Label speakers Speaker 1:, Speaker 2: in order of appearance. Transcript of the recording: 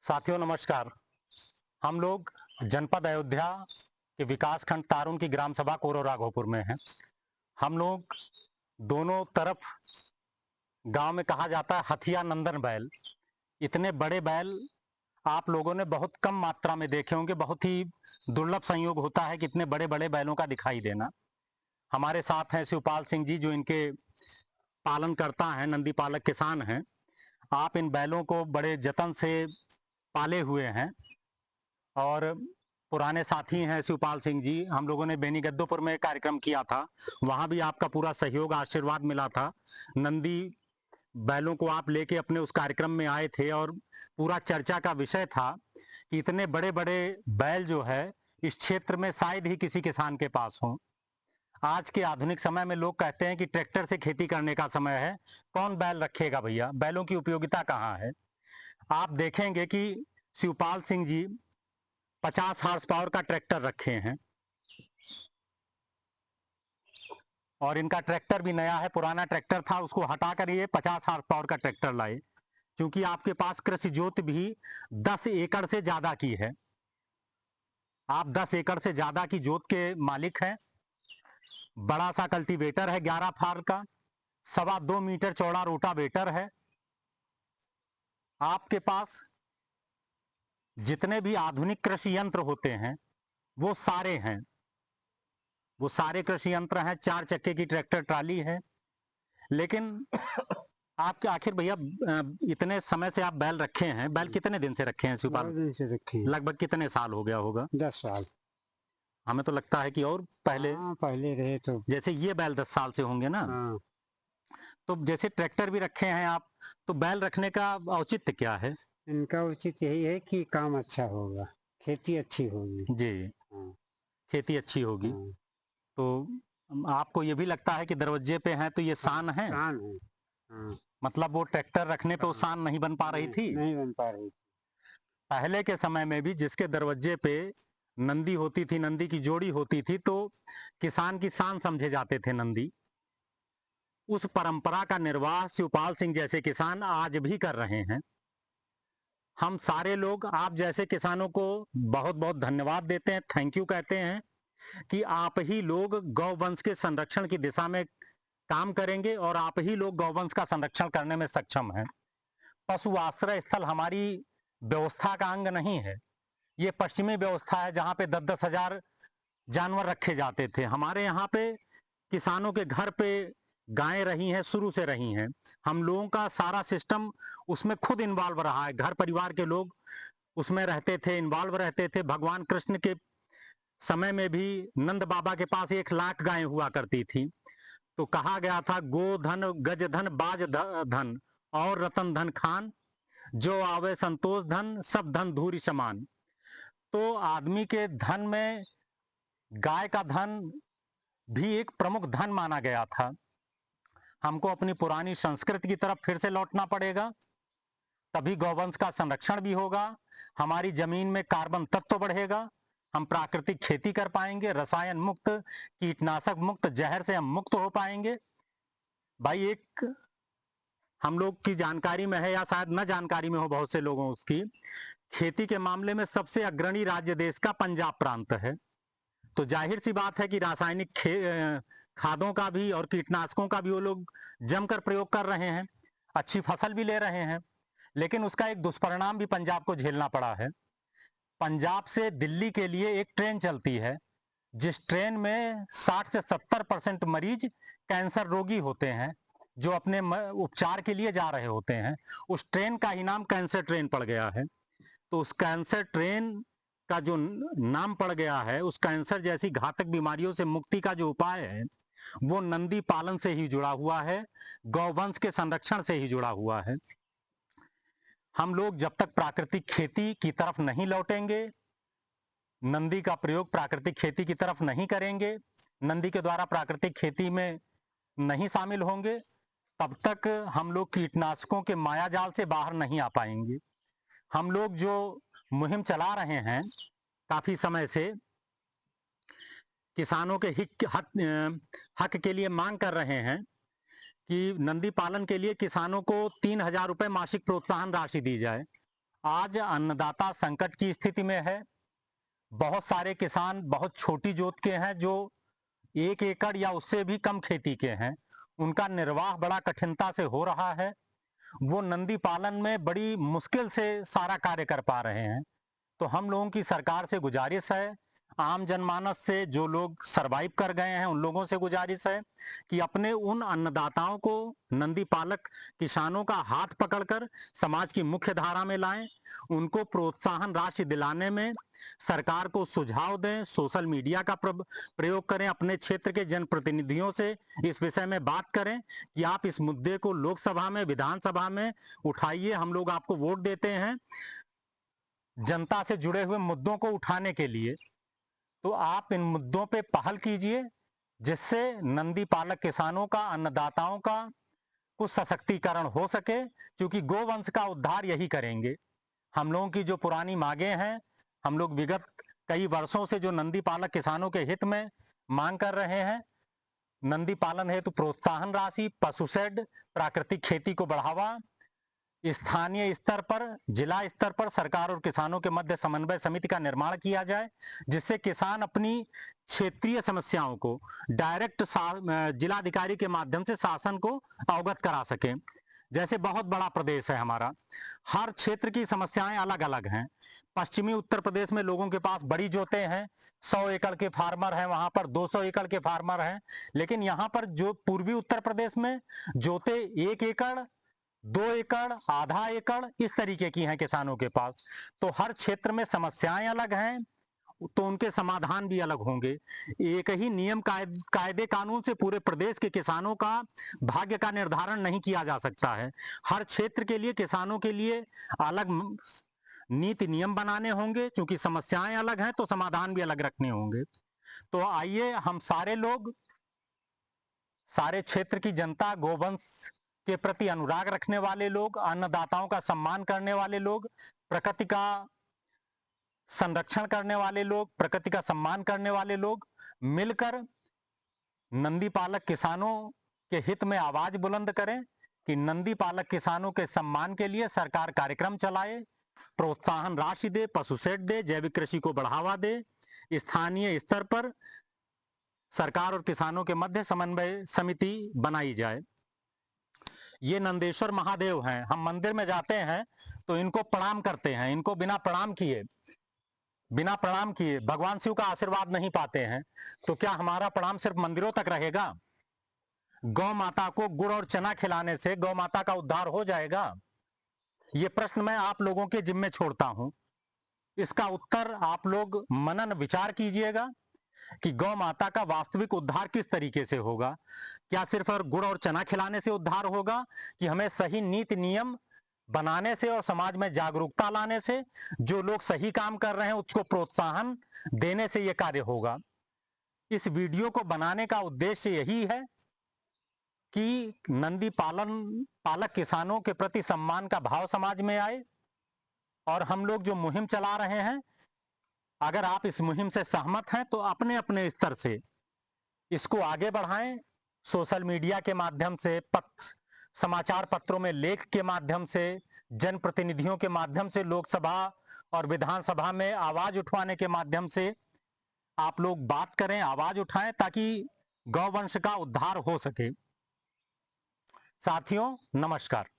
Speaker 1: साथियों नमस्कार। हम लोग जनपद अयोध्या के विकासखंड तारुन की ग्राम सभा कोरो राघोपुर में हैं। हम लोग दोनों तरफ गांव में कहा जाता है हथिया नंदन बैल। इतने बड़े बैल आप लोगों ने बहुत कम मात्रा में देखे होंगे। बहुत ही दुर्लभ संयोग होता है कि इतने बड़े बड़े बैलों का दिखाई देना। हमारे साथ हैं शिवपाल सिंह जी, जो इनके पालन करता हैं, नंदी पालक किसान हैं। आप इन बैलों को बड़े जतन से पाले हुए हैं और पुराने साथी हैं शिवपाल सिंह जी। हम लोगों ने बेनीगद्दोपुर में कार्यक्रम किया था, वहाँ भी आपका पूरा सहयोग आशीर्वाद मिला था। नंदी बैलों को आप लेके अपने उस कार्यक्रम में आए थे और पूरा चर्चा का विषय था कि इतने बड़े बड़े बैल जो है इस क्षेत्र में शायद ही किसी किसान के पास हों। आज के आधुनिक समय में लोग कहते हैं कि ट्रैक्टर से खेती करने का समय है, कौन बैल रखेगा भैया, बैलों की उपयोगिता कहाँ है। आप देखेंगे कि शिवपाल सिंह जी 50 हार्स पावर का ट्रैक्टर रखे हैं और इनका ट्रैक्टर भी नया है। पुराना ट्रैक्टर था, उसको हटाकर ये 50 हार्स पावर का ट्रैक्टर लाए, क्योंकि आपके पास कृषि जोत भी 10 एकड़ से ज्यादा की है। आप 10 एकड़ से ज्यादा की जोत के मालिक हैं। बड़ा सा कल्टीवेटर है 11 फार का, 2.25 मीटर चौड़ा रोटावेटर है। आपके पास जितने भी आधुनिक कृषि यंत्र होते हैं वो सारे हैं, वो सारे कृषि यंत्र हैं। 4 चक्के की ट्रैक्टर ट्राली है। लेकिन आपके आखिर भैया इतने समय से आप बैल रखे हैं, बैल कितने दिन से रखे हैं शिवपाल?
Speaker 2: 10 दिन से रखी है।
Speaker 1: लगभग कितने साल हो गया होगा?
Speaker 2: 10 साल।
Speaker 1: हमें तो लगता है कि और पहले।
Speaker 2: हाँ, पहले रहे तो।
Speaker 1: जैसे ये बैल 10 साल से होंगे ना,
Speaker 2: हाँ,
Speaker 1: तो जैसे ट्रैक्टर भी रखे हैं आप, तो बैल रखने का औचित्य क्या है?
Speaker 2: इनका उचित यही है कि काम अच्छा होगा, खेती अच्छी होगी।
Speaker 1: जी,
Speaker 2: हाँ,
Speaker 1: खेती अच्छी होगी।
Speaker 2: हाँ,
Speaker 1: तो आपको ये भी लगता है कि दरवाजे पे हैं तो ये
Speaker 2: हाँ,
Speaker 1: शान है?
Speaker 2: शान है। हाँ,
Speaker 1: मतलब वो ट्रैक्टर रखने पे वो
Speaker 2: हाँ,
Speaker 1: शान नहीं बन पा रही
Speaker 2: नहीं,
Speaker 1: थी?
Speaker 2: नहीं बन पा रही।
Speaker 1: पहले के समय में भी जिसके दरवाजे पे नंदी होती थी, नंदी की जोड़ी होती थी, तो किसान की शान समझे जाते थे नंदी। उस परंपरा का निर्वाह शिवपाल सिंह जैसे किसान आज भी कर रहे हैं। हम सारे लोग आप जैसे किसानों को बहुत बहुत धन्यवाद देते हैं, थैंक यू कहते हैं कि आप ही लोग गौवंश के संरक्षण की दिशा में काम करेंगे और आप ही लोग गौवंश का संरक्षण करने में सक्षम हैं। पशु आश्रय स्थल हमारी व्यवस्था का अंग नहीं है, ये पश्चिमी व्यवस्था है जहाँ पे 10-10 हजार जानवर रखे जाते थे। हमारे यहाँ पे किसानों के घर पे गायें रही हैं, शुरू से रही हैं। हम लोगों का सारा सिस्टम उसमें खुद इन्वॉल्व रहा है। घर परिवार के लोग उसमें रहते थे, इन्वॉल्व रहते थे। भगवान कृष्ण के समय में भी नंद बाबा के पास 1 लाख गायें हुआ करती थी। तो कहा गया था गो धन गज धन बाज धन और रतन धन खान, जो आवे संतोष धन सब धन धूरी समान। तो आदमी के धन में गाय का धन भी एक प्रमुख धन माना गया था। हमको अपनी पुरानी संस्कृति की तरफ फिर से लौटना पड़ेगा, तभी गौवंश का संरक्षण भी होगा, हमारी जमीन में कार्बन तत्व बढ़ेगा, हम प्राकृतिक खेती कर पाएंगे, रसायन मुक्त, कीटनाशक मुक्त, जहर से हम मुक्त हो पाएंगे। भाई एक हम लोग की जानकारी में है या शायद न जानकारी में हो बहुत से लोगों उसकी, खेती के मामले में सबसे अग्रणी राज्य देश का पंजाब प्रांत है। तो जाहिर सी बात है कि रासायनिक खादों का भी और कीटनाशकों का भी वो लोग जमकर प्रयोग कर रहे हैं, अच्छी फसल भी ले रहे हैं। लेकिन उसका एक दुष्परिणाम भी पंजाब को झेलना पड़ा है। पंजाब से दिल्ली के लिए एक ट्रेन चलती है, जिस ट्रेन में 60 से 70% मरीज कैंसर रोगी होते हैं, जो अपने उपचार के लिए जा रहे होते हैं। उस ट्रेन का ही नाम कैंसर ट्रेन पड़ गया है। तो उस कैंसर ट्रेन का जो नाम पड़ गया है, उस कैंसर जैसी घातक बीमारियों से मुक्ति का जो उपाय है वो नंदी पालन से ही जुड़ा हुआ है, गौवंश के संरक्षण से ही जुड़ा हुआ है। हम लोग जब तक प्राकृतिक खेती की तरफ नहीं लौटेंगे, नंदी का प्रयोग प्राकृतिक खेती की तरफ नहीं करेंगे, नंदी के द्वारा प्राकृतिक खेती में नहीं शामिल होंगे, तब तक हम लोग कीटनाशकों के माया जाल से बाहर नहीं आ पाएंगे। हम लोग जो मुहिम चला रहे हैं काफी समय से, किसानों के हक के लिए मांग कर रहे हैं कि नंदी पालन के लिए किसानों को 3,000 रुपए मासिक प्रोत्साहन राशि दी जाए। आज अन्नदाता संकट की स्थिति में है। बहुत सारे किसान बहुत छोटी जोत के हैं, जो 1 एकड़ या उससे भी कम खेती के हैं। उनका निर्वाह बड़ा कठिनता से हो रहा है। वो नंदी पालन में बड़ी मुश्किल से सारा कार्य कर पा रहे हैं। तो हम लोगों की सरकार से गुजारिश है, आम जनमानस से, जो लोग सरवाइव कर गए हैं उन लोगों से गुजारिश है कि अपने उन अन्नदाताओं को, नंदी पालक किसानों का हाथ पकड़कर समाज की मुख्य धारा में लाएं। उनको प्रोत्साहन राशि दिलाने में सरकार को सुझाव दें, सोशल मीडिया का प्रयोग करें, अपने क्षेत्र के जनप्रतिनिधियों से इस विषय में बात करें कि आप इस मुद्दे को लोकसभा में, विधानसभा में उठाइए। हम लोग आपको वोट देते हैं जनता से जुड़े हुए मुद्दों को उठाने के लिए, तो आप इन मुद्दों पे पहल कीजिए, जिससे नंदी पालक किसानों का, अन्नदाताओं का कुछ सशक्तिकरण हो सके, क्योंकि गोवंश का उद्धार यही करेंगे। हम लोगों की जो पुरानी मांगे हैं, हम लोग विगत कई वर्षों से जो नंदी पालक किसानों के हित में मांग कर रहे हैं, नंदी पालन हेतु प्रोत्साहन राशि, पशु शेड, प्राकृतिक खेती को बढ़ावा, स्थानीय स्तर पर, जिला स्तर पर सरकार और किसानों के मध्य समन्वय समिति का निर्माण किया जाए, जिससे किसान अपनी क्षेत्रीय समस्याओं को डायरेक्ट जिलाधिकारी के माध्यम से शासन को अवगत करा सकें। जैसे बहुत बड़ा प्रदेश है हमारा, हर क्षेत्र की समस्याएं अलग अलग हैं। पश्चिमी उत्तर प्रदेश में लोगों के पास बड़ी जोतें हैं, 100 एकड़ के फार्मर हैं, वहां पर 200 एकड़ के फार्मर हैं। लेकिन यहाँ पर जो पूर्वी उत्तर प्रदेश में जोतें 1 एकड़, 2 एकड़, आधा एकड़, इस तरीके की हैं किसानों के पास। तो हर क्षेत्र में समस्याएं अलग हैं, तो उनके समाधान भी अलग होंगे। एक ही नियम कायदे कानून से पूरे प्रदेश के किसानों का भाग्य का निर्धारण नहीं किया जा सकता है। हर क्षेत्र के लिए, किसानों के लिए अलग नीति नियम बनाने होंगे, क्योंकि समस्याएं अलग हैं तो समाधान भी अलग रखने होंगे। तो आइए हम सारे लोग, सारे क्षेत्र की जनता, गोवंश के प्रति अनुराग रखने वाले लोग, अन्नदाताओं का सम्मान करने वाले लोग, प्रकृति का संरक्षण करने वाले लोग, प्रकृति का सम्मान करने वाले लोग मिलकर नंदी पालक किसानों के हित में आवाज बुलंद करें कि नंदी पालक किसानों के सम्मान के लिए सरकार कार्यक्रम चलाए, प्रोत्साहन राशि दे, पशु शेड दे, जैविक कृषि को बढ़ावा दे। स्थानीय स्तर पर सरकार और किसानों के मध्य समन्वय समिति बनाई जाए। ये नंदेश्वर महादेव हैं, हम मंदिर में जाते हैं तो इनको प्रणाम करते हैं, इनको बिना प्रणाम किए भगवान शिव का आशीर्वाद नहीं पाते हैं। तो क्या हमारा प्रणाम सिर्फ मंदिरों तक रहेगा? गौ माता को गुड़ और चना खिलाने से गौ माता का उद्धार हो जाएगा? ये प्रश्न मैं आप लोगों के जिम्मे छोड़ता हूं। इसका उत्तर आप लोग मनन विचार कीजिएगा कि गौ माता का वास्तविक उद्धार किस तरीके से होगा। क्या सिर्फ और गुड़ और चना खिलाने से उद्धार होगा, कि हमें सही नीति नियम बनाने से और समाज में जागरूकता लाने से, जो लोग सही काम कर रहे हैं उसको प्रोत्साहन देने से यह कार्य होगा? इस वीडियो को बनाने का उद्देश्य यही है कि नंदी पालक किसानों के प्रति सम्मान का भाव समाज में आए। और हम लोग जो मुहिम चला रहे हैं, अगर आप इस मुहिम से सहमत हैं तो अपने अपने स्तर से इसको आगे बढ़ाएं। सोशल मीडिया के माध्यम से, समाचार पत्रों में लेख के माध्यम से, जनप्रतिनिधियों के माध्यम से, लोकसभा और विधानसभा में आवाज उठवाने के माध्यम से आप लोग बात करें, आवाज उठाएं, ताकि गौवंश का उद्धार हो सके। साथियों, नमस्कार।